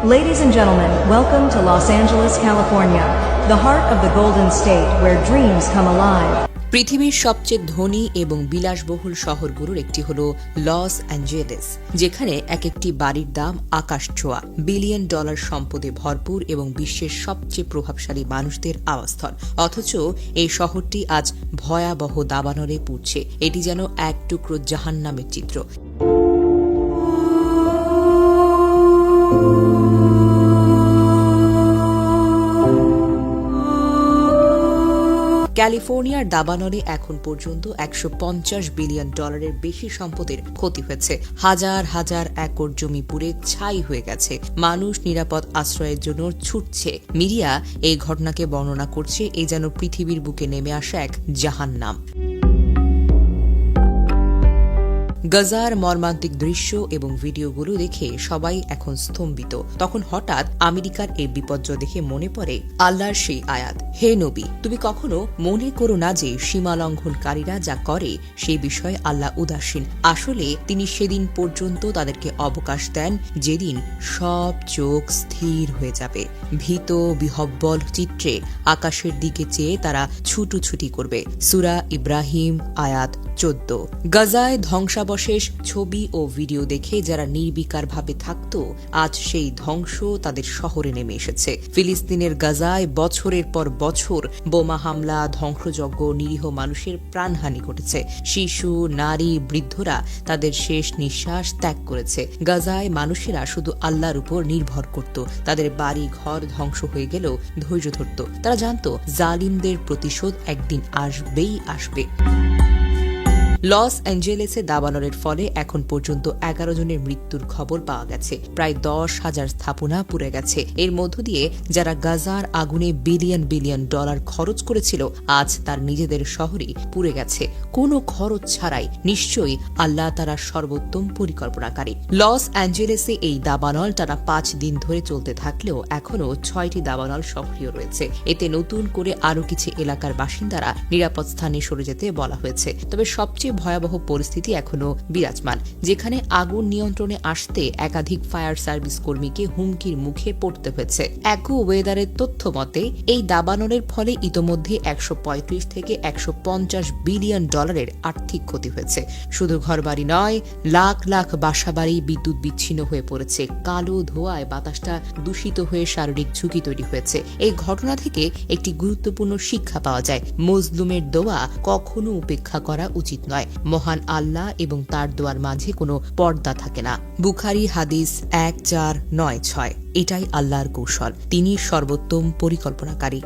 Ladies and gentlemen, welcome to Los Angeles, California, the heart of the Golden State where dreams come alive. পৃথিবীর সবচেয়ে ধনী এবং বিলাসবহুল শহরগুলোর একটি হল লস অ্যাঞ্জেলেস, যেখানে এক একটি বাড়ির দাম আকাশ ছোঁয়া, বিলিয়ন ডলার সম্পদে ভরপুর এবং বিশ্বের সবচেয়ে প্রভাবশালী মানুষদের আবাসস্থল। অথচ এই শহরটি আজ ভয়াবহ দাবানলে পুড়ছে। এটি যেন এক টুকরো জাহান্নামের চিত্র। ক্যালিফোর্নিয়ার দাবানলে এখন পর্যন্ত ১৫০ বিলিয়ন ডলারের বেশি সম্পদের ক্ষতি হয়েছে। হাজার হাজার একর জমি পুড়ে ছাই হয়ে গেছে। মানুষ নিরাপদ আশ্রয়ের জন্য ছুটছে। মিডিয়া এই ঘটনাকে বর্ণনা করছে এই যেন পৃথিবীর বুকে নেমে আসা এক জাহান্নাম। গাজার মর্মান্তিক দৃশ্য এবং ভিডিওগুলো দেখে সবাই এখন স্তম্ভিত। তখন হঠাৎ আমেরিকার এই বিপর্যয় দেখে মনে পড়ে আল্লাহর সেই আয়াত, হে নবী, তুমি কখনো মনে করো না যে সীমা লঙ্ঘনকারীরা যা করে সেই বিষয়ে আল্লাহ উদাসীন। আসলে তিনি সেদিন পর্যন্ত তাদেরকে অবকাশ দেন যেদিন সব চোখ স্থির হয়ে যাবে। ভীত বিহব্বল চিত্রে আকাশের দিকে চেয়ে তারা ছুটোছুটি করবে। সূরা ইব্রাহিম আয়াত ১৪। গাজায় ধ্বংসাবশেষ ছবি ও ভিডিও দেখে যারা নির্বিকারভাবে থাকত, আজ সেই ধ্বংস তাদের শহরে নেমে এসেছে। ফিলিস্তিনের গাজায় বছরের পর বছর বোমা হামলা, ধ্বংসযজ্ঞ, নিরীহ মানুষের প্রাণহানি ঘটেছে। শিশু, নারী, বৃদ্ধরা তাদের শেষ নিঃশ্বাস ত্যাগ করেছে। গাজায় মানুষেরা শুধু আল্লাহর উপর নির্ভর করত। তাদের বাড়ি ঘর ধ্বংস হয়ে গেলেও ধৈর্য ধরত। তারা জানত জালিমদের প্রতিশোধ একদিন আসবেই আসবে। লস অ্যাঞ্জেলেসে দাবানলের ফলে এখন পর্যন্ত ১১ জনের মৃত্যুর খবর পাওয়া গেছে। প্রায় ১০,০০০ স্থাপনা পুড়ে গেছে। এর মধ্য দিয়ে যারা গাজার আগুনে বিলিয়ন বিলিয়ন ডলার খরচ করেছিল, আজ তার নিজেদের শহরই পুড়ে গেছে কোনো খরচ ছাড়াই। নিশ্চয়ই আল্লাহ তারা সর্বোত্তম পরিকল্পনাকারী। লস অ্যাঞ্জেলেসে এই দাবানল টানা ৫ দিন ধরে চলতে থাকলেও এখনও ৬টি দাবানল সক্রিয় রয়েছে। এতে নতুন করে আরও কিছু এলাকার বাসিন্দারা নিরাপদ স্থানে সরে যেতে বলা হয়েছে। তবে সবচেয়ে ভয়াবহ পরিস্থিতি এখনো বিরাজমান, যেখানে আগুন নিয়ন্ত্রণে আসতে একাধিক ফায়ার সার্ভিস কর্মীকে হুমকির মুখে পড়তে হয়েছে। অ্যাকো ওয়েদারের তথ্য মতে এই দাবানলের ফলে ইতোমধ্যে ১৩৫ থেকে ১৫০ বিলিয়ন ডলারের আর্থিক ক্ষতি হয়েছে। শুধু ঘরবাড়ি নয়, লাখ লাখ বাসাবাড়ি বিদ্যুৎ বিচ্ছিন্ন হয়ে পড়েছে। কালো ধোঁয়ায় বাতাসটা দূষিত হয়ে শারীরিক ঝুঁকি তৈরি হয়েছে। এই ঘটনা থেকে একটি গুরুত্বপূর্ণ শিক্ষা পাওয়া যায়, মজলুমের দোয়া কখনো উপেক্ষা করা উচিত নয়। মহান আল্লাহ এবং তার দোয়ার মাঝে কোনো পর্দা থাকে না। বুখারী হাদিস ১৪৯৬। এটাই আল্লাহর কৌশল। তিনি সর্বোত্তম পরিকল্পনাকারী।